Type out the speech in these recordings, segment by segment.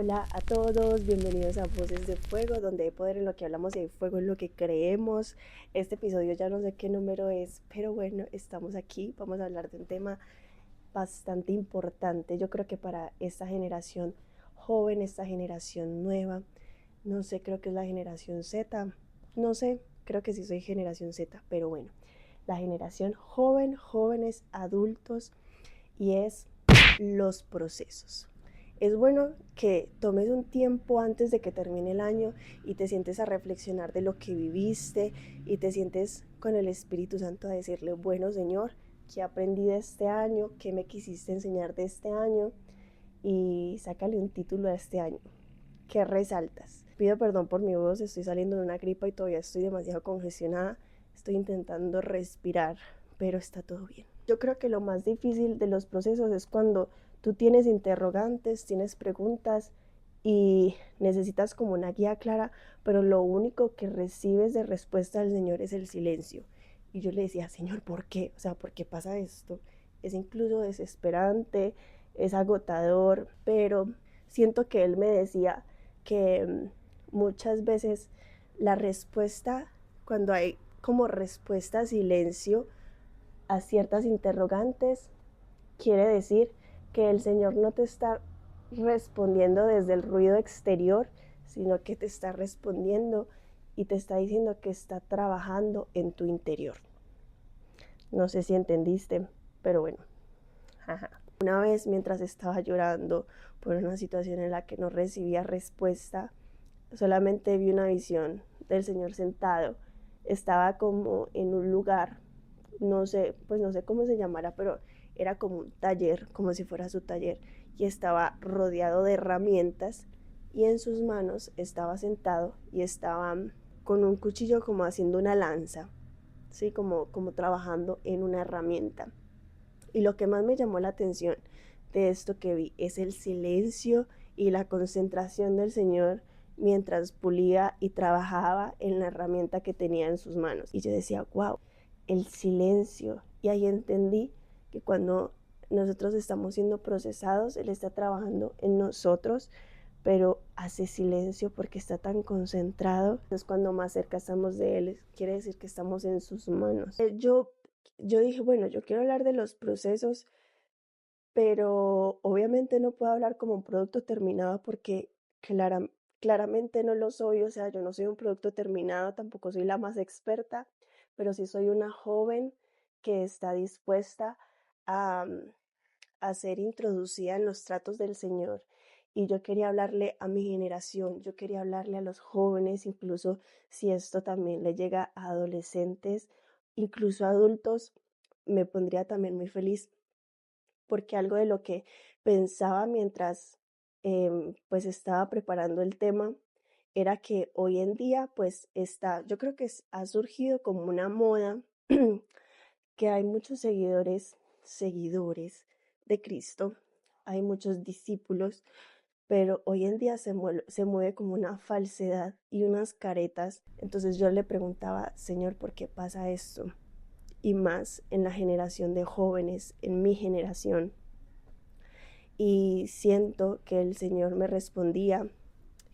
Hola a todos, bienvenidos a Voces de Fuego, donde hay poder en lo que hablamos y hay fuego en lo que creemos. Este episodio ya no sé qué número es, pero bueno, estamos aquí, vamos a hablar de un tema bastante importante, yo creo que para esta generación joven, esta generación nueva, no sé, creo que es la generación Z, no sé, creo que sí soy generación Z, pero bueno, la generación joven, jóvenes, adultos, y es los procesos. Es bueno que tomes un tiempo antes de que termine el año y te sientes a reflexionar de lo que viviste y te sientes con el Espíritu Santo a decirle, bueno Señor, ¿qué aprendí de este año? ¿Qué me quisiste enseñar de este año? Y sácale un título a este año. ¿Qué resaltas? Pido perdón por mi voz, estoy saliendo de una gripa y todavía estoy demasiado congestionada. Estoy intentando respirar, pero está todo bien. Yo creo que lo más difícil de los procesos es cuando tú tienes interrogantes, tienes preguntas y necesitas como una guía clara, pero lo único que recibes de respuesta del Señor es el silencio. Y yo le decía, Señor, ¿por qué? O sea, ¿por qué pasa esto? Es incluso desesperante, es agotador, pero siento que Él me decía que muchas veces la respuesta, cuando hay como respuesta a silencio a ciertas interrogantes, quiere decir que el Señor no te está respondiendo desde el ruido exterior, sino que te está respondiendo y te está diciendo que está trabajando en tu interior. No sé si entendiste, pero bueno. Una vez, mientras estaba llorando por una situación en la que no recibía respuesta, solamente vi una visión del Señor sentado. Estaba como en un lugar, no sé, pues no sé cómo se llamara, pero era como un taller, como si fuera su taller, y estaba rodeado de herramientas y en sus manos estaba sentado y estaba con un cuchillo como haciendo una lanza, ¿sí? Como trabajando en una herramienta. Y lo que más me llamó la atención de esto que vi es el silencio y la concentración del Señor mientras pulía y trabajaba en la herramienta que tenía en sus manos. Y yo decía, wow, el silencio. Y ahí entendí que cuando nosotros estamos siendo procesados, Él está trabajando en nosotros, pero hace silencio porque está tan concentrado. Es cuando más cerca estamos de Él, quiere decir que estamos en sus manos. Yo dije, bueno, yo quiero hablar de los procesos, pero obviamente no puedo hablar como un producto terminado porque clara- claramente no lo soy, o sea, yo no soy un producto terminado, tampoco soy la más experta, pero sí soy una joven que está dispuesta a, a ser introducida en los tratos del Señor. Y yo quería hablarle a mi generación, yo quería hablarle a los jóvenes, incluso si esto también le llega a adolescentes, incluso a adultos, me pondría también muy feliz porque algo de lo que pensaba mientras pues estaba preparando el tema era que hoy en día pues está, yo creo que ha surgido como una moda que hay muchos seguidores de Cristo, hay muchos discípulos, pero hoy en día se mueve como una falsedad y unas caretas. Entonces yo le preguntaba, Señor, ¿por qué pasa esto? Y más en la generación de jóvenes, en mi generación. Y siento que el Señor me respondía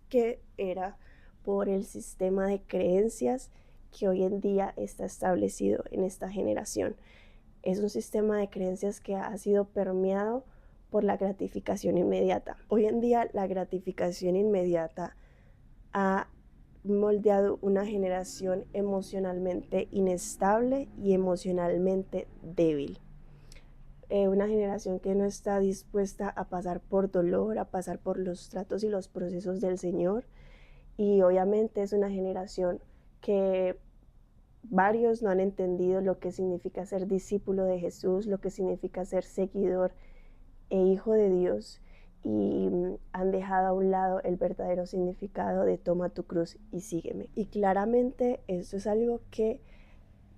que era por el sistema de creencias que hoy en día está establecido en esta generación. Es un sistema de creencias que ha sido permeado por la gratificación inmediata. Hoy en día la gratificación inmediata ha moldeado una generación emocionalmente inestable y emocionalmente débil. Una generación que no está dispuesta a pasar por dolor, a pasar por los tratos y los procesos del Señor. Y obviamente es una generación que varios no han entendido lo que significa ser discípulo de Jesús, lo que significa ser seguidor e hijo de Dios, y han dejado a un lado el verdadero significado de toma tu cruz y sígueme. Y claramente esto es algo que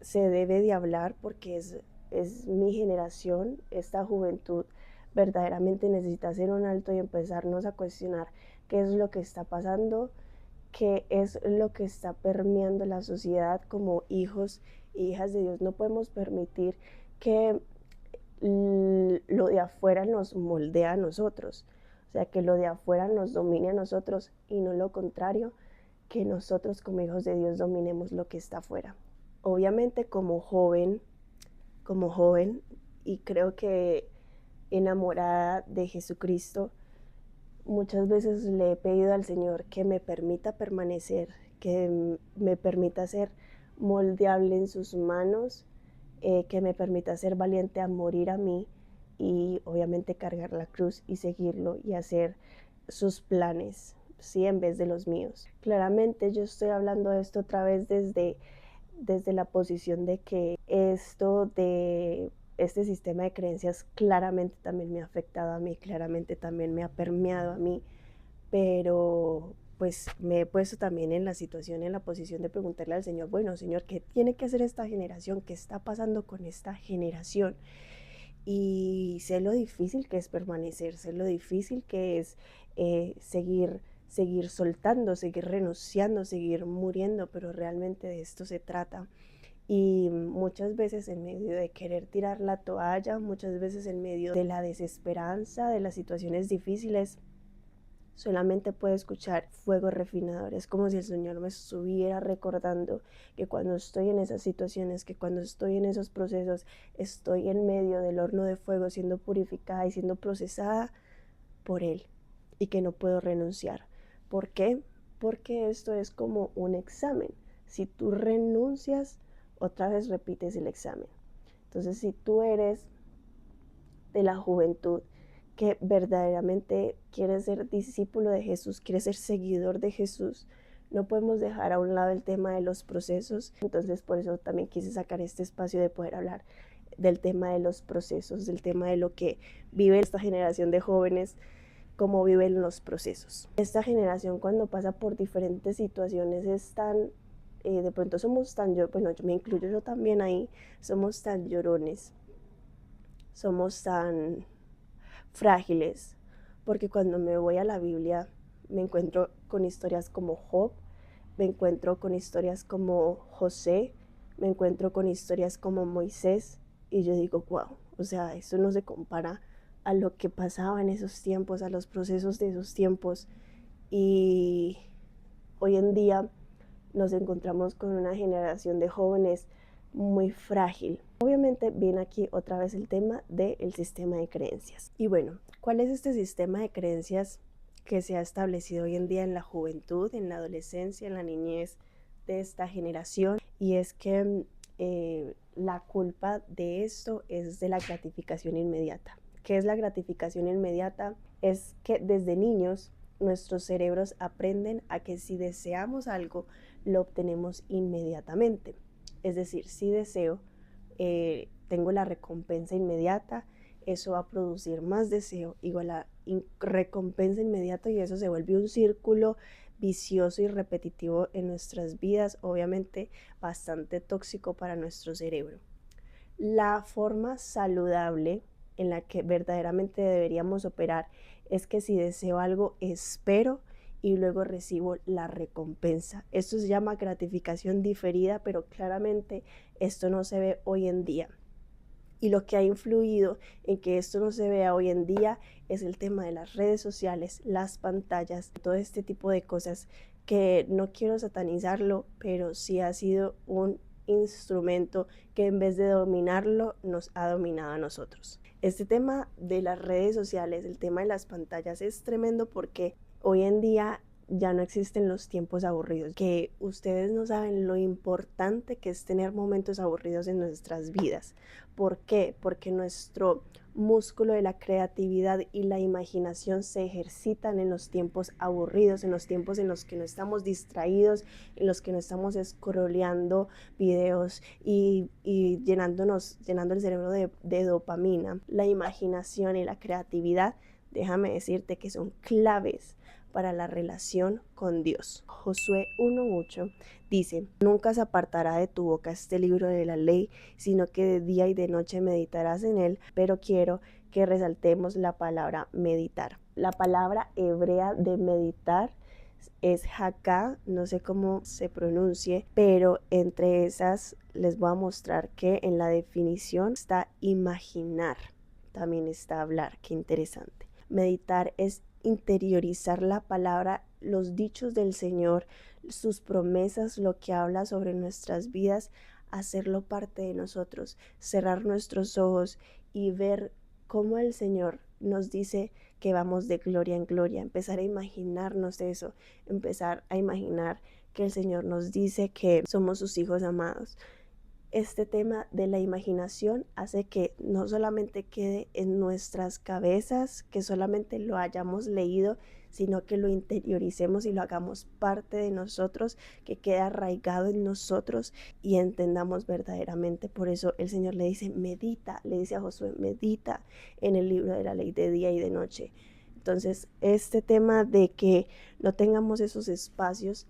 se debe de hablar porque es mi generación, esta juventud verdaderamente necesita hacer un alto y empezarnos a cuestionar qué es lo que está pasando, qué es lo que está permeando la sociedad como hijos e hijas de Dios. No podemos permitir que lo de afuera nos moldea a nosotros. O sea, que lo de afuera nos domine a nosotros y no lo contrario, que nosotros como hijos de Dios dominemos lo que está afuera. Obviamente como joven, y creo que enamorada de Jesucristo, muchas veces le he pedido al Señor que me permita permanecer, que me permita ser moldeable en sus manos, que me permita ser valiente a morir a mí y obviamente cargar la cruz y seguirlo y hacer sus planes, sí, en vez de los míos. Claramente yo estoy hablando de esto otra vez desde la posición de que esto de este sistema de creencias claramente también me ha afectado a mí, claramente también me ha permeado a mí, pero pues me he puesto también en la situación, en la posición de preguntarle al Señor, bueno, Señor, ¿qué tiene que hacer esta generación? ¿Qué está pasando con esta generación? Y sé lo difícil que es permanecer, sé lo difícil que es seguir soltando, seguir renunciando, seguir muriendo, pero realmente de esto se trata. Y muchas veces en medio de querer tirar la toalla, muchas veces en medio de la desesperanza, de las situaciones difíciles, solamente puedo escuchar fuego refinador. Es como si el Señor me estuviera recordando que cuando estoy en esas situaciones, que cuando estoy en esos procesos, estoy en medio del horno de fuego siendo purificada y siendo procesada por Él y que no puedo renunciar. ¿Por qué? Porque esto es como un examen. Si tú renuncias, otra vez repites el examen. Entonces, si tú eres de la juventud que verdaderamente quiere ser discípulo de Jesús, quiere ser seguidor de Jesús, no podemos dejar a un lado el tema de los procesos. Entonces por eso también quise sacar este espacio de poder hablar del tema de los procesos, del tema de lo que vive esta generación de jóvenes, cómo viven los procesos. Esta generación cuando pasa por diferentes situaciones es tan, de pronto somos tan, bueno, yo me incluyo yo también ahí, somos tan llorones, somos tan frágiles, porque cuando me voy a la Biblia me encuentro con historias como Job, me encuentro con historias como José, me encuentro con historias como Moisés, y yo digo, wow, o sea, eso no se compara a lo que pasaba en esos tiempos, a los procesos de esos tiempos, y hoy en día nos encontramos con una generación de jóvenes muy frágil. Obviamente viene aquí otra vez el tema del sistema de creencias. Y bueno, ¿cuál es este sistema de creencias que se ha establecido hoy en día en la juventud, en la adolescencia, en la niñez de esta generación? Y es que la culpa de esto es de la gratificación inmediata. ¿Qué es la gratificación inmediata? Es que desde niños nuestros cerebros aprenden a que si deseamos algo, lo obtenemos inmediatamente. Es decir, si deseo, tengo la recompensa inmediata, eso va a producir más deseo, igual a recompensa inmediata, y eso se vuelve un círculo vicioso y repetitivo en nuestras vidas, obviamente bastante tóxico para nuestro cerebro. La forma saludable en la que verdaderamente deberíamos operar es que si deseo algo, espero y luego recibo la recompensa. Esto se llama gratificación diferida, pero claramente esto no se ve hoy en día. Y lo que ha influido en que esto no se vea hoy en día es el tema de las redes sociales, las pantallas, todo este tipo de cosas que no quiero satanizarlo, pero sí ha sido un instrumento que en vez de dominarlo nos ha dominado a nosotros. Este tema de las redes sociales, el tema de las pantallas es tremendo porque hoy en día ya no existen los tiempos aburridos, que ustedes no saben lo importante que es tener momentos aburridos en nuestras vidas. ¿Por qué? Porque nuestro músculo de la creatividad y la imaginación se ejercitan en los tiempos aburridos, en los tiempos en los que no estamos distraídos, en los que no estamos scrolleando videos y llenando el cerebro de dopamina. La imaginación y la creatividad, déjame decirte que son claves para la relación con Dios. Josué 1:8 dice: nunca se apartará de tu boca este libro de la ley, sino que de día y de noche meditarás en él. Pero quiero que resaltemos la palabra meditar. La palabra hebrea de meditar es haká, no sé cómo se pronuncie, pero entre esas les voy a mostrar que en la definición está imaginar, también está hablar, qué interesante. Meditar es interiorizar la palabra, los dichos del Señor, sus promesas, lo que habla sobre nuestras vidas, hacerlo parte de nosotros, cerrar nuestros ojos y ver cómo el Señor nos dice que vamos de gloria en gloria, empezar a imaginarnos eso, empezar a imaginar que el Señor nos dice que somos sus hijos amados. Este tema de la imaginación hace que no solamente quede en nuestras cabezas, que solamente lo hayamos leído, sino que lo interioricemos y lo hagamos parte de nosotros, que quede arraigado en nosotros y entendamos verdaderamente. Por eso el Señor le dice, medita, le dice a Josué, medita en el libro de la ley de día y de noche. Entonces, este tema de que no tengamos esos espacios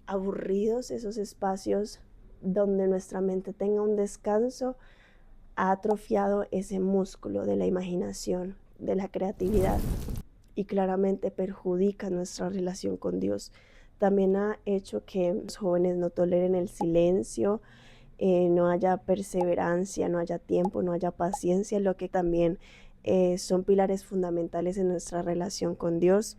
aburridos, esos espacios donde nuestra mente tenga un descanso, ha atrofiado ese músculo de la imaginación, de la creatividad y claramente perjudica nuestra relación con Dios. También ha hecho que los jóvenes no toleren el silencio, no haya perseverancia, no haya tiempo, no haya paciencia, lo que también son pilares fundamentales en nuestra relación con Dios.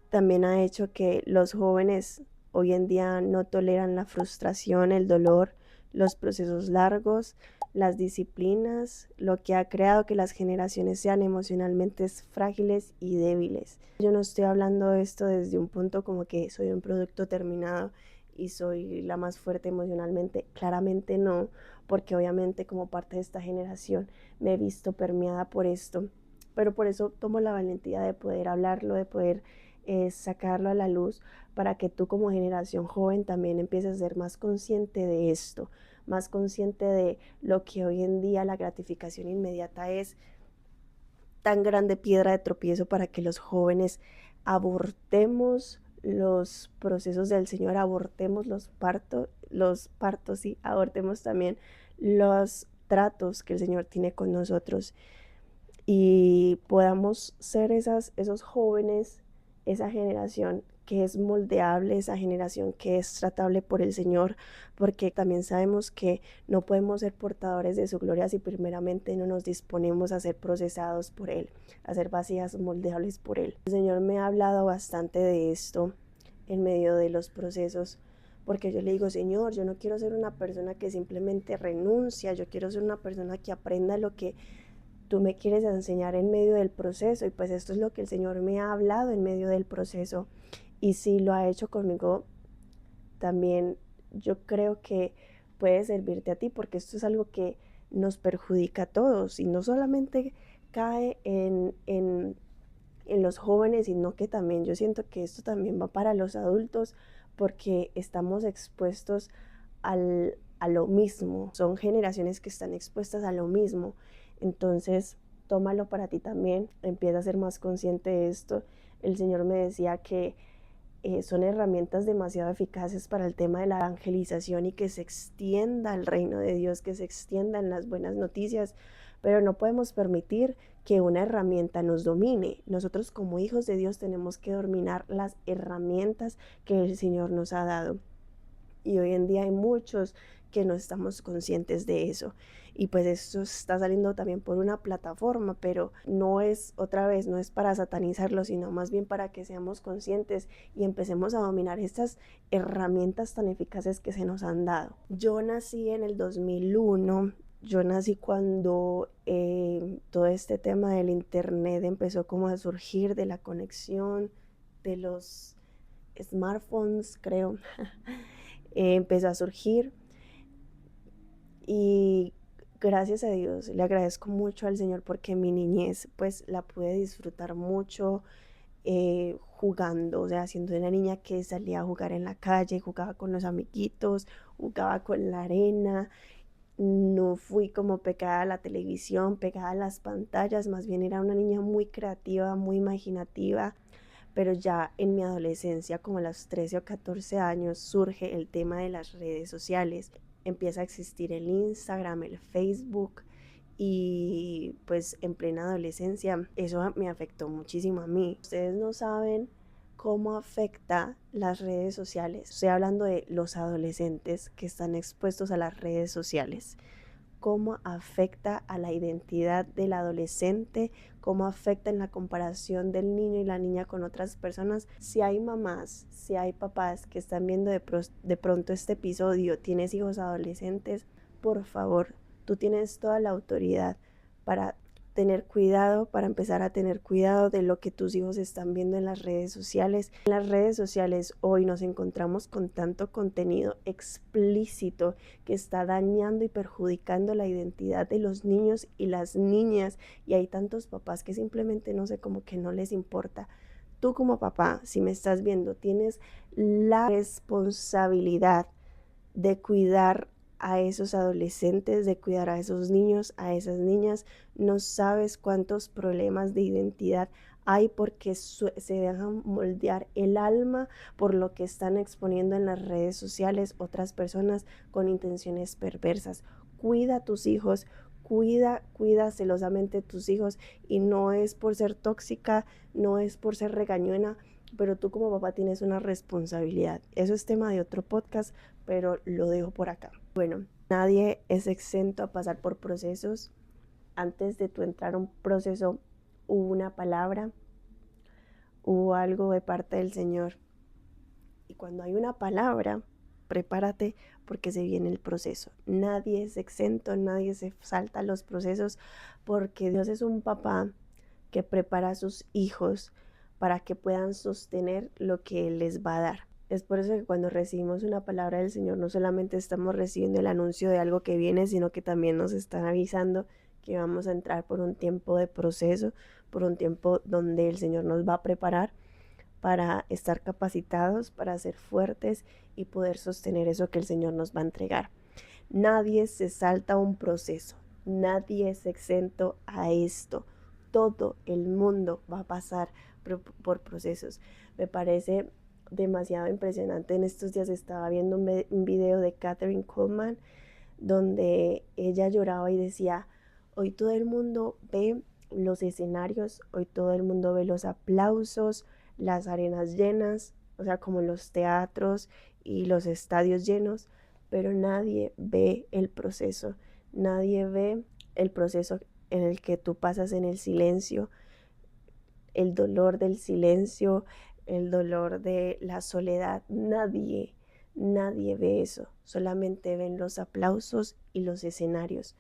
También ha hecho que los jóvenes hoy en día no toleran la frustración, el dolor, los procesos largos, las disciplinas, lo que ha creado que las generaciones sean emocionalmente frágiles y débiles. Yo no estoy hablando de esto desde un punto como que soy un producto terminado y soy la más fuerte emocionalmente. Claramente no, porque obviamente como parte de esta generación me he visto permeada por esto. Pero por eso tomo la valentía de poder hablarlo, de poder sacarlo a la luz para que tú como generación joven también empieces a ser más consciente de esto, más consciente de lo que hoy en día la gratificación inmediata es tan grande piedra de tropiezo para que los jóvenes abortemos los procesos del Señor, abortemos los partos y abortemos también los tratos que el Señor tiene con nosotros y podamos ser esos jóvenes, esa generación que es moldeable, esa generación que es tratable por el Señor, porque también sabemos que no podemos ser portadores de su gloria si primeramente no nos disponemos a ser procesados por Él, a ser vasijas moldeables por Él. El Señor me ha hablado bastante de esto en medio de los procesos, porque yo le digo, Señor, yo no quiero ser una persona que simplemente renuncia, yo quiero ser una persona que aprenda lo que tú me quieres enseñar en medio del proceso, y pues esto es lo que el Señor me ha hablado en medio del proceso, y si lo ha hecho conmigo, también yo creo que puede servirte a ti, porque esto es algo que nos perjudica a todos, y no solamente cae en los jóvenes, sino que también yo siento que esto también va para los adultos, porque estamos expuestos a lo mismo, son generaciones que están expuestas a lo mismo. Entonces, tómalo para ti también, empieza a ser más consciente de esto. El Señor me decía que son herramientas demasiado eficaces para el tema de la evangelización y que se extienda el reino de Dios, que se extiendan las buenas noticias, pero no podemos permitir que una herramienta nos domine. Nosotros como hijos de Dios tenemos que dominar las herramientas que el Señor nos ha dado. Y hoy en día hay muchos que no estamos conscientes de eso. Y pues esto está saliendo también por una plataforma, pero no es, otra vez, no es para satanizarlo, sino más bien para que seamos conscientes y empecemos a dominar estas herramientas tan eficaces que se nos han dado. Yo nací en el 2001. Yo nací cuando todo este tema del internet empezó como a surgir, de la conexión, de los smartphones, creo. Empezó a surgir y gracias a Dios le agradezco mucho al Señor porque mi niñez pues la pude disfrutar mucho jugando, o sea, siendo una niña que salía a jugar en la calle, jugaba con los amiguitos, jugaba con la arena. No fui como pegada a la televisión, pegada a las pantallas, más bien era una niña muy creativa, muy imaginativa. Pero ya en mi adolescencia, como a los 13 o 14 años, surge el tema de las redes sociales. Empieza a existir el Instagram, el Facebook, y pues en plena adolescencia eso me afectó muchísimo a mí. Ustedes no saben cómo afecta las redes sociales. Estoy hablando de los adolescentes que están expuestos a las redes sociales. cómo afecta a la identidad del adolescente, cómo afecta en la comparación del niño y la niña con otras personas. Si hay mamás, si hay papás que están viendo de pronto este episodio, tienes hijos adolescentes, por favor, tú tienes toda la autoridad para tener cuidado, para empezar a tener cuidado de lo que tus hijos están viendo en las redes sociales. En las redes sociales hoy nos encontramos con tanto contenido explícito que está dañando y perjudicando la identidad de los niños y las niñas, y hay tantos papás que simplemente no sé, como que no les importa. Tú como papá, si me estás viendo, tienes la responsabilidad de cuidar a esos adolescentes, de cuidar a esos niños, a esas niñas. No sabes cuántos problemas de identidad hay porque se dejan moldear el alma por lo que están exponiendo en las redes sociales otras personas con intenciones perversas. Cuida a tus hijos, cuida celosamente a tus hijos, y no es por ser tóxica, no es por ser regañona, pero tú como papá tienes una responsabilidad. Eso es tema de otro podcast, pero lo dejo por acá. Bueno, nadie es exento a pasar por procesos. Antes de tú entrar a un proceso, hubo una palabra, hubo algo de parte del Señor. Y cuando hay una palabra, prepárate porque se viene el proceso. Nadie es exento, nadie se salta los procesos, porque Dios es un papá que prepara a sus hijos para que puedan sostener lo que Él les va a dar. Es por eso que cuando recibimos una palabra del Señor, no solamente estamos recibiendo el anuncio de algo que viene, sino que también nos están avisando que vamos a entrar por un tiempo de proceso, por un tiempo donde el Señor nos va a preparar para estar capacitados, para ser fuertes y poder sostener eso que el Señor nos va a entregar. Nadie se salta un proceso, nadie es exento a esto. Todo el mundo va a pasar por procesos. Me parece demasiado impresionante. En estos días estaba viendo un video de Kathryn Kuhlman donde ella lloraba y decía: hoy todo el mundo ve los escenarios, hoy todo el mundo ve los aplausos, las arenas llenas, o sea, como los teatros y los estadios llenos, pero nadie ve el proceso, nadie ve el proceso en el que tú pasas en el silencio, el dolor del silencio, el dolor de la soledad. Nadie ve eso, solamente ven los aplausos y los escenarios.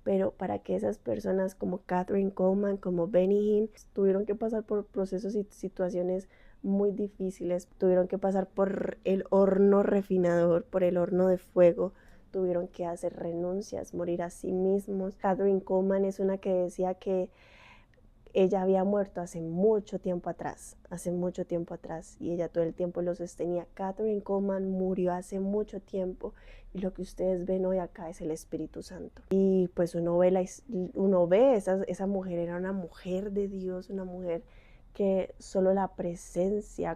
Pero para que esas personas como Kathryn Kuhlman, como Benny Hinn, tuvieron que pasar por procesos y situaciones muy difíciles, tuvieron que pasar por el horno refinador, por el horno de fuego, tuvieron que hacer renuncias, morir a sí mismos. Kathryn Kuhlman es una que decía que ella había muerto hace mucho tiempo atrás, y ella todo el tiempo lo sostenía. Kathryn Kuhlman murió hace mucho tiempo, y lo que ustedes ven hoy acá es el Espíritu Santo. Y pues uno ve esa mujer era una mujer de Dios, una mujer que solo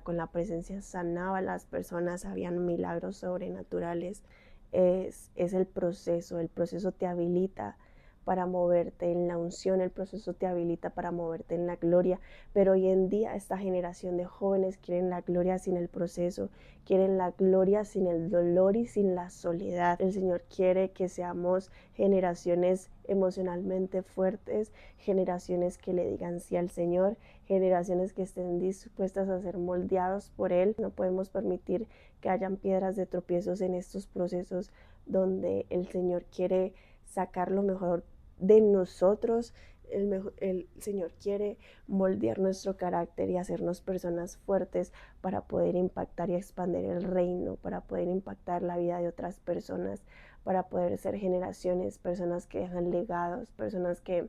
con la presencia sanaba a las personas, habían milagros sobrenaturales. Es el proceso te habilita para moverte en la unción, el proceso te habilita para moverte en la gloria. Pero hoy en día esta generación de jóvenes quieren la gloria sin el proceso, quieren la gloria sin el dolor y sin la soledad. El Señor quiere que seamos generaciones emocionalmente fuertes, generaciones que le digan sí al Señor, generaciones que estén dispuestas a ser moldeados por Él. No podemos permitir que hayan piedras de tropiezos en estos procesos donde el Señor quiere sacar lo mejor de nosotros. El Señor quiere moldear nuestro carácter y hacernos personas fuertes para poder impactar y expandir el reino, para poder impactar la vida de otras personas, para poder ser generaciones, personas que dejan legados, personas que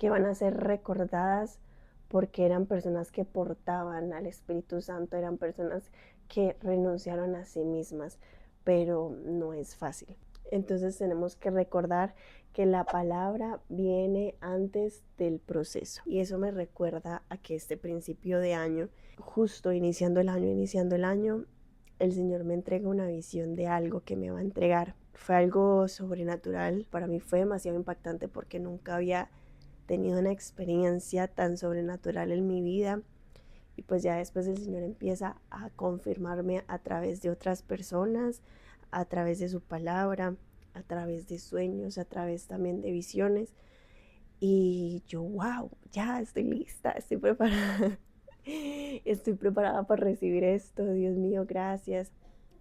van a ser recordadas porque eran personas que portaban al Espíritu Santo, eran personas que renunciaron a sí mismas, pero no es fácil. Entonces tenemos que recordar que la palabra viene antes del proceso. Y eso me recuerda a que este principio de año, justo iniciando el año, el Señor me entrega una visión de algo que me va a entregar. Fue algo sobrenatural. Para mí fue demasiado impactante porque nunca había tenido una experiencia tan sobrenatural en mi vida. Y pues ya después el Señor empieza a confirmarme a través de otras personas, a través de su palabra, a través de sueños, a través también de visiones. Y yo, wow, ya estoy lista, estoy preparada. Estoy preparada para recibir esto, Dios mío, gracias.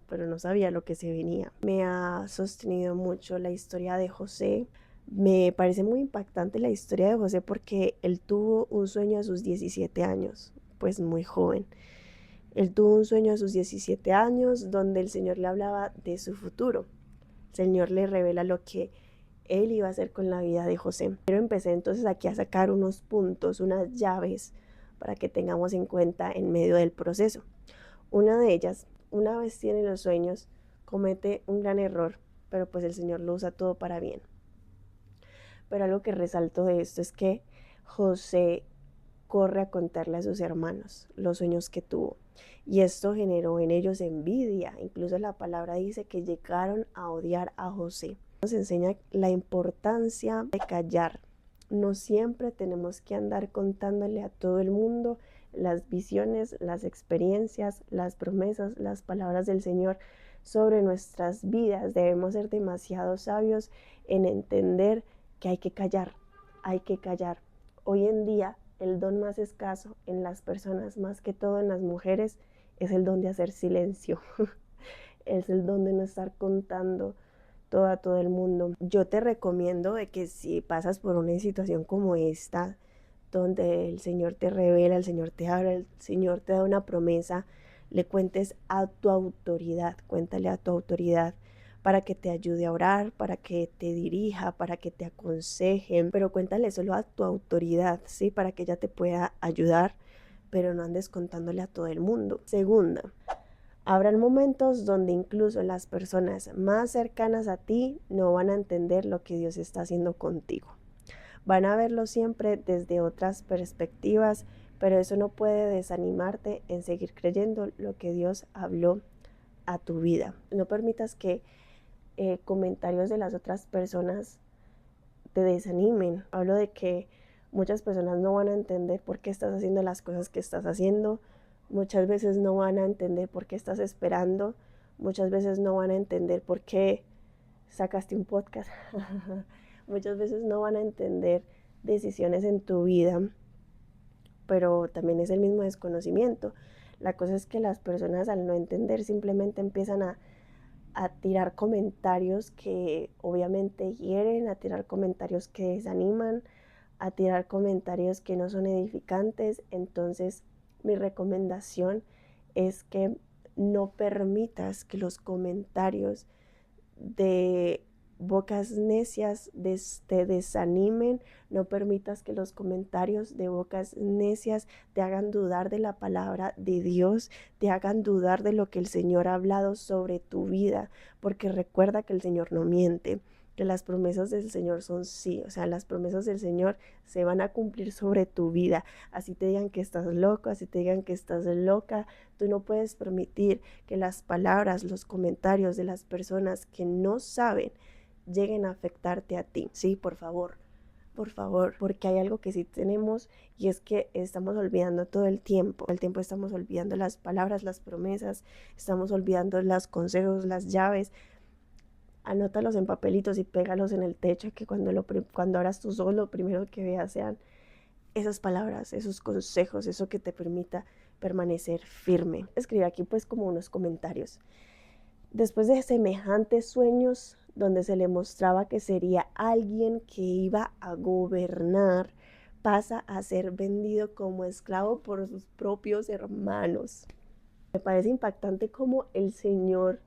Pero no sabía lo que se venía. Me ha sostenido mucho la historia de José. Me parece muy impactante la historia de José porque él tuvo un sueño a sus 17 años, pues muy joven. Él tuvo un sueño a sus 17 años donde el Señor le hablaba de su futuro. El Señor le revela lo que él iba a hacer con la vida de José. Pero empecé entonces aquí a sacar unos puntos, unas llaves para que tengamos en cuenta en medio del proceso. Una de ellas, una vez tiene los sueños, comete un gran error, pero pues el Señor lo usa todo para bien. Pero algo que resalto de esto es que José corre a contarle a sus hermanos los sueños que tuvo. Y esto generó en ellos envidia. Incluso la palabra dice que llegaron a odiar a José. Nos enseña la importancia de callar. No siempre tenemos que andar contándole a todo el mundo las visiones, las experiencias, las promesas, las palabras del Señor sobre nuestras vidas. Debemos ser demasiado sabios en entender que hay que callar, hay que callar. Hoy en día el don más escaso en las personas, más que todo en las mujeres, es el don de hacer silencio. Es el don de no estar contando todo a todo el mundo. Yo te recomiendo de que si pasas por una situación como esta, donde el Señor te revela, el Señor te habla, el Señor te da una promesa, le cuentes a tu autoridad, cuéntale a tu autoridad para que te ayude a orar, para que te dirija, para que te aconsejen, pero cuéntale solo a tu autoridad, ¿sí? Para que ella te pueda ayudar, pero no andes contándole a todo el mundo. Segunda, habrán momentos donde incluso las personas más cercanas a ti no van a entender lo que Dios está haciendo contigo. Van a verlo siempre desde otras perspectivas, pero eso no puede desanimarte en seguir creyendo lo que Dios habló a tu vida. No permitas que comentarios de las otras personas te desanimen. Hablo de que muchas personas no van a entender por qué estás haciendo las cosas que estás haciendo. Muchas veces no van a entender por qué estás esperando. Muchas veces no van a entender por qué sacaste un podcast. Muchas veces no van a entender decisiones en tu vida, pero también es el mismo desconocimiento. La cosa es que las personas al no entender simplemente empiezan a tirar comentarios que obviamente hieren, a tirar comentarios que desaniman, a tirar comentarios que no son edificantes. Entonces mi recomendación es que no permitas que los comentarios de bocas necias te desanimen, no permitas que los comentarios de bocas necias te hagan dudar de la palabra de Dios, te hagan dudar de lo que el Señor ha hablado sobre tu vida, porque recuerda que el Señor no miente, que las promesas del Señor son sí, o sea, las promesas del Señor se van a cumplir sobre tu vida. Así te digan que estás loco, así te digan que estás loca, tú no puedes permitir que las palabras, los comentarios de las personas que no saben lleguen a afectarte a ti. Sí, por favor, porque hay algo que sí tenemos y es que estamos olvidando todo el tiempo estamos olvidando las palabras, las promesas, estamos olvidando los consejos, las llaves. Anótalos en papelitos y pégalos en el techo, que cuando abras tus ojos lo primero que veas sean esas palabras, esos consejos, eso que te permita permanecer firme. Escribí aquí pues como unos comentarios. Después de semejantes sueños donde se le mostraba que sería alguien que iba a gobernar, pasa a ser vendido como esclavo por sus propios hermanos. Me parece impactante cómo el Señor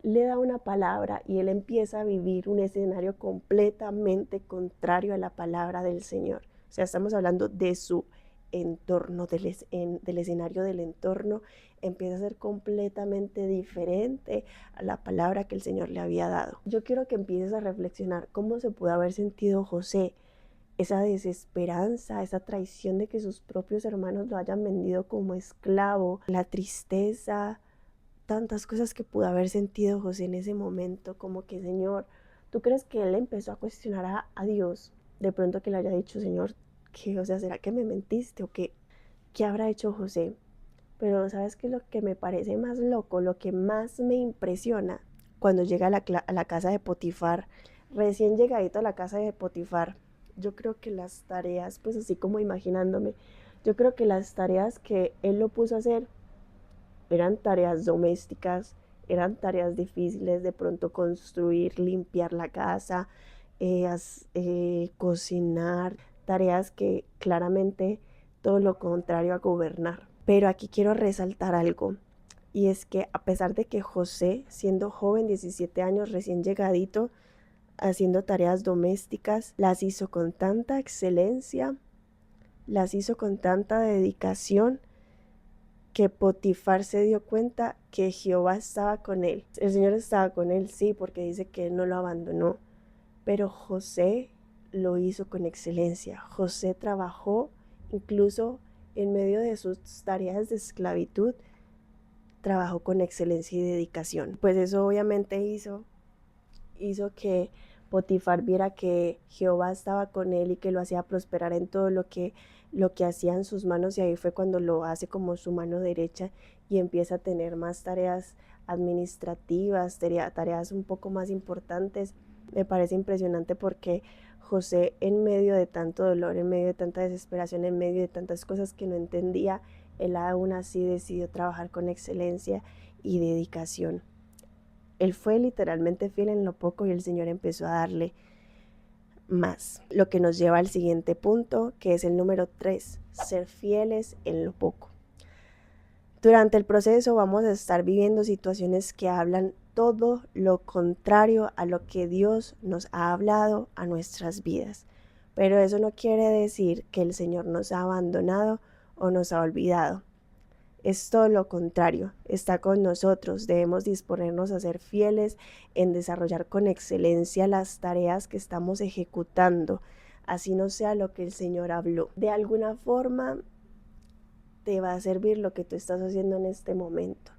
le da una palabra y él empieza a vivir un escenario completamente contrario a la palabra del Señor. O sea, estamos hablando de su entorno, del escenario del entorno, empieza a ser completamente diferente a la palabra que el Señor le había dado. Yo quiero que empieces a reflexionar cómo se pudo haber sentido José, esa desesperanza, esa traición de que sus propios hermanos lo hayan vendido como esclavo, la tristeza, tantas cosas que pudo haber sentido José en ese momento, como que Señor, ¿tú crees que él empezó a cuestionar a Dios? De pronto que le haya dicho, Señor, ¿qué? O sea, ¿será que me mentiste o qué? ¿Qué habrá hecho José? Pero ¿sabes qué es lo que me parece más loco? Lo que más me impresiona cuando llega a la casa de Potifar, recién llegadito a la casa de Potifar, yo creo que las tareas, pues así como imaginándome, yo creo que las tareas que él lo puso a hacer eran tareas domésticas, eran tareas difíciles, de pronto construir, limpiar la casa, cocinar, tareas que claramente todo lo contrario a gobernar. Pero aquí quiero resaltar algo, y es que a pesar de que José, siendo joven, 17 años, recién llegadito, haciendo tareas domésticas, las hizo con tanta excelencia, las hizo con tanta dedicación, que Potifar se dio cuenta que Jehová estaba con él. El Señor estaba con él, sí, porque dice que él no lo abandonó, pero José lo hizo con excelencia. José trabajó incluso en medio de sus tareas de esclavitud, trabajó con excelencia y dedicación. Pues eso obviamente hizo que Potifar viera que Jehová estaba con él y que lo hacía prosperar en todo lo que hacía en sus manos, y ahí fue cuando lo hace como su mano derecha y empieza a tener más tareas administrativas, tareas un poco más importantes. Me parece impresionante porque José, en medio de tanto dolor, en medio de tanta desesperación, en medio de tantas cosas que no entendía, él aún así decidió trabajar con excelencia y dedicación. Él fue literalmente fiel en lo poco y el Señor empezó a darle más. Lo que nos lleva al siguiente punto, que es el número 3, ser fieles en lo poco. Durante el proceso vamos a estar viviendo situaciones que hablan todo lo contrario a lo que Dios nos ha hablado a nuestras vidas. Pero eso no quiere decir que el Señor nos ha abandonado o nos ha olvidado. Es todo lo contrario, está con nosotros. Debemos disponernos a ser fieles en desarrollar con excelencia las tareas que estamos ejecutando, así no sea lo que el Señor habló. De alguna forma te va a servir lo que tú estás haciendo en este momento.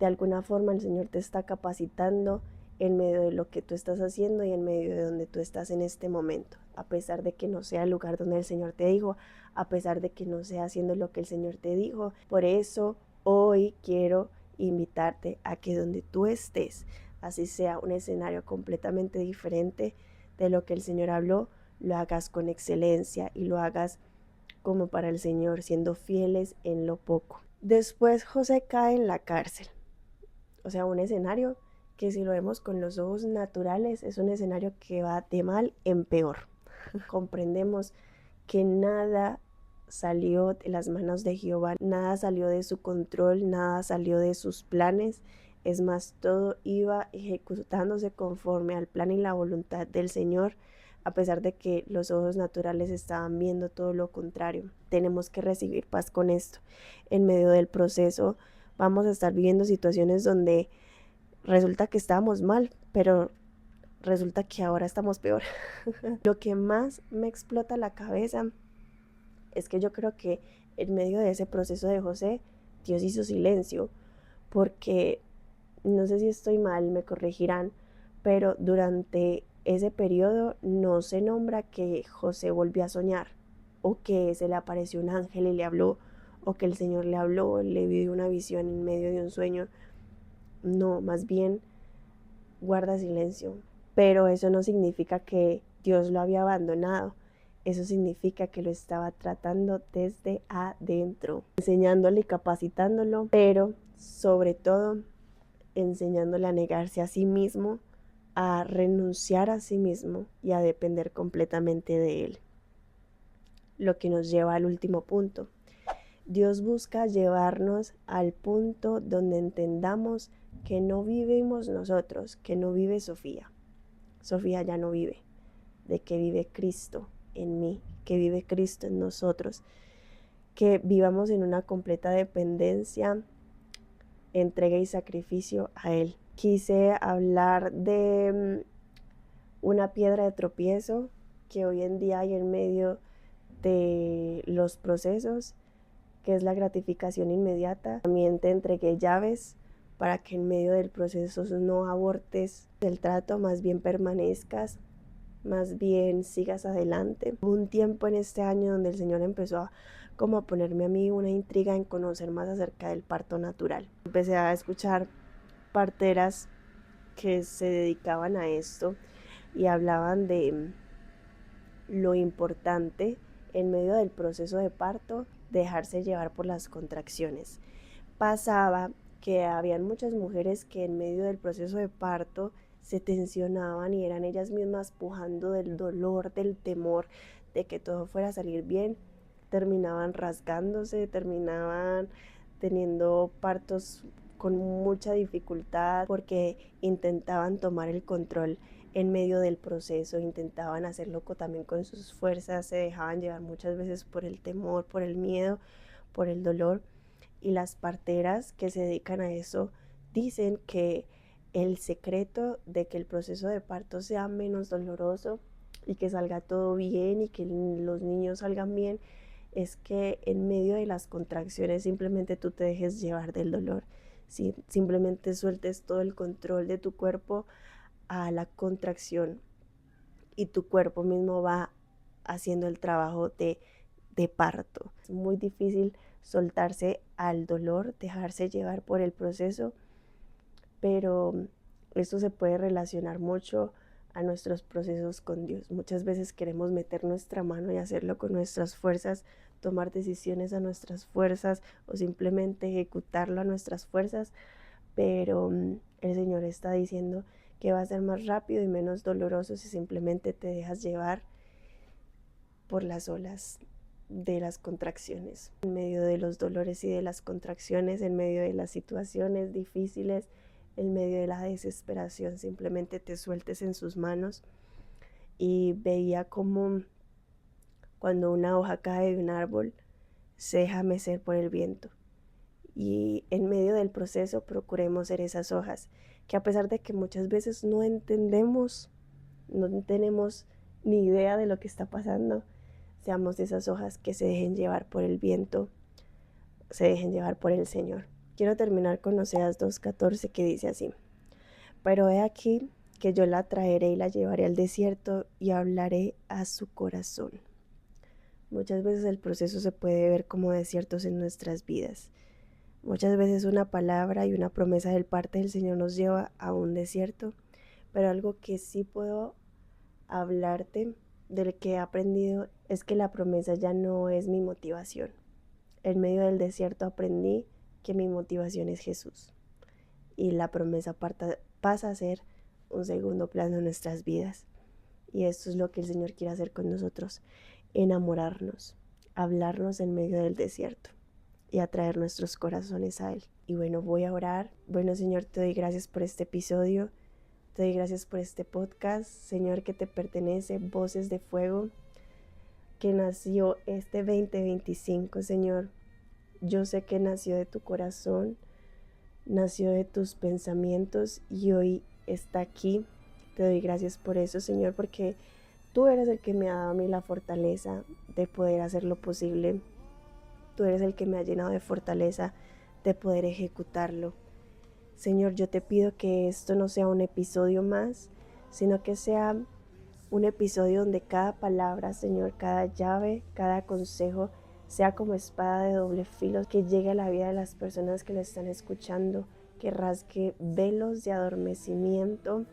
De alguna forma el Señor te está capacitando en medio de lo que tú estás haciendo y en medio de donde tú estás en este momento, a pesar de que no sea el lugar donde el Señor te dijo, a pesar de que no sea haciendo lo que el Señor te dijo. Por eso hoy quiero invitarte a que donde tú estés, así sea un escenario completamente diferente de lo que el Señor habló, lo hagas con excelencia y lo hagas como para el Señor, siendo fieles en lo poco. Después José cae en la cárcel. O sea, un escenario que si lo vemos con los ojos naturales es un escenario que va de mal en peor. Comprendemos que nada salió de las manos de Jehová, nada salió de su control, nada salió de sus planes. Es más, todo iba ejecutándose conforme al plan y la voluntad del Señor, a pesar de que los ojos naturales estaban viendo todo lo contrario. Tenemos que recibir paz con esto. En medio del proceso vamos a estar viviendo situaciones donde resulta que estábamos mal, pero resulta que ahora estamos peor. Lo que más me explota la cabeza es que yo creo que en medio de ese proceso de José, Dios hizo silencio, porque no sé si estoy mal, me corregirán, pero durante ese periodo no se nombra que José volvió a soñar, o que se le apareció un ángel y le habló, o que el Señor le habló, le dio una visión en medio de un sueño. No, más bien guarda silencio. Pero eso no significa que Dios lo había abandonado. Eso significa que lo estaba tratando desde adentro, enseñándole y capacitándolo, pero sobre todo enseñándole a negarse a sí mismo, a renunciar a sí mismo y a depender completamente de Él. Lo que nos lleva al último punto. Dios busca llevarnos al punto donde entendamos que no vivimos nosotros, que no vive Sofía. Sofía ya no vive, de que vive Cristo en mí, que vive Cristo en nosotros, que vivamos en una completa dependencia, entrega y sacrificio a Él. Quise hablar de una piedra de tropiezo que hoy en día hay en medio de los procesos, que es la gratificación inmediata. También te entregué llaves para que en medio del proceso no abortes el trato, más bien permanezcas, más bien sigas adelante. Hubo un tiempo en este año donde el Señor empezó a ponerme a mí una intriga en conocer más acerca del parto natural. Empecé a escuchar parteras que se dedicaban a esto y hablaban de lo importante en medio del proceso de parto, dejarse llevar por las contracciones. Pasaba que habían muchas mujeres que en medio del proceso de parto se tensionaban y eran ellas mismas pujando del dolor, del temor de que todo fuera a salir bien, terminaban rasgándose, terminaban teniendo partos con mucha dificultad porque intentaban tomar el control en medio del proceso, intentaban hacerlo también con sus fuerzas, se dejaban llevar muchas veces por el temor, por el miedo, por el dolor. Y las parteras que se dedican a eso dicen que el secreto de que el proceso de parto sea menos doloroso y que salga todo bien y que los niños salgan bien es que en medio de las contracciones simplemente tú te dejes llevar del dolor, ¿sí? Simplemente sueltes todo el control de tu cuerpo a la contracción y tu cuerpo mismo va haciendo el trabajo de parto. Es muy difícil soltarse al dolor, dejarse llevar por el proceso, pero esto se puede relacionar mucho a nuestros procesos con Dios. Muchas veces queremos meter nuestra mano y hacerlo con nuestras fuerzas, tomar decisiones a nuestras fuerzas o simplemente ejecutarlo a nuestras fuerzas, pero el Señor está diciendo que va a ser más rápido y menos doloroso si simplemente te dejas llevar por las olas de las contracciones, en medio de los dolores y de las contracciones, en medio de las situaciones difíciles, en medio de la desesperación, simplemente te sueltes en sus manos. Y veía como cuando una hoja cae de un árbol se deja mecer por el viento, y en medio del proceso procuremos ser esas hojas que, a pesar de que muchas veces no entendemos, no tenemos ni idea de lo que está pasando, seamos esas hojas que se dejen llevar por el viento, se dejen llevar por el Señor. Quiero terminar con Oseas 2:14, que dice así: pero he aquí que yo la traeré y la llevaré al desierto y hablaré a su corazón. Muchas veces el proceso se puede ver como desiertos en nuestras vidas. Muchas veces una palabra y una promesa del parte del Señor nos lleva a un desierto, pero algo que sí puedo hablarte del que he aprendido es que la promesa ya no es mi motivación. En medio del desierto aprendí que mi motivación es Jesús, y la promesa pasa a ser un segundo plano en nuestras vidas. Y esto es lo que el Señor quiere hacer con nosotros: enamorarnos, hablarnos en medio del desierto y atraer nuestros corazones a Él. Y bueno, voy a orar. Bueno, Señor, te doy gracias por este episodio, te doy gracias por este podcast, Señor, que te pertenece, Voces de Fuego, que nació este 2025, Señor. Yo sé que nació de tu corazón, nació de tus pensamientos y hoy está aquí. Te doy gracias por eso, Señor, porque tú eres el que me ha dado a mí la fortaleza de poder hacer lo posible. Tú eres el que me ha llenado de fortaleza de poder ejecutarlo. Señor, yo te pido que esto no sea un episodio más, sino que sea un episodio donde cada palabra, Señor, cada llave, cada consejo sea como espada de doble filo, que llegue a la vida de las personas que lo están escuchando, que rasgue velos de adormecimiento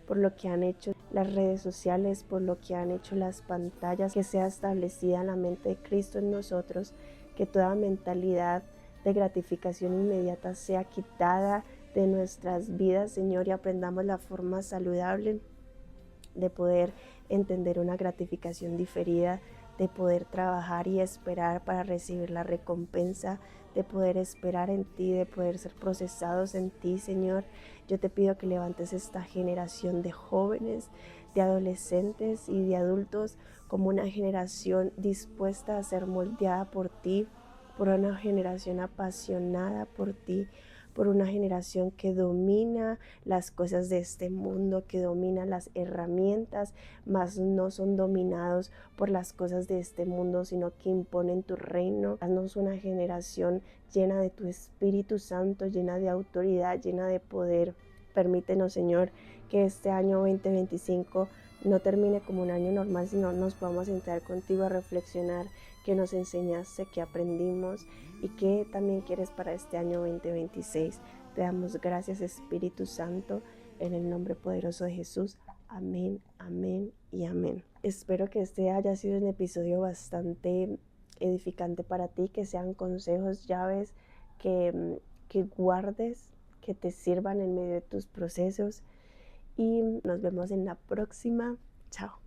por lo que han hecho las redes sociales, por lo que han hecho las pantallas, que sea establecida la mente de Cristo en nosotros, que toda mentalidad de gratificación inmediata sea quitada de nuestras vidas, Señor, y aprendamos la forma saludable de poder entender una gratificación diferida, de poder trabajar y esperar para recibir la recompensa, de poder esperar en ti, de poder ser procesados en ti, Señor. Yo te pido que levantes esta generación de jóvenes, de adolescentes y de adultos como una generación dispuesta a ser moldeada por ti, por una generación apasionada por ti, por una generación que domina las cosas de este mundo, que domina las herramientas, mas no son dominados por las cosas de este mundo, sino que imponen tu reino. Haznos una generación llena de tu Espíritu Santo, llena de autoridad, llena de poder. Permítenos, Señor, que este año 2025 no termine como un año normal, sino nos podamos sentar contigo a reflexionar qué nos enseñaste, qué aprendimos y qué también quieres para este año 2026. Te damos gracias, Espíritu Santo. en el nombre poderoso de Jesús. Amén, amén y amén. Espero que este haya sido un episodio bastante edificante para ti, que sean consejos, llaves que guardes, que te sirvan en medio de tus procesos. Y nos vemos en la próxima. Chao.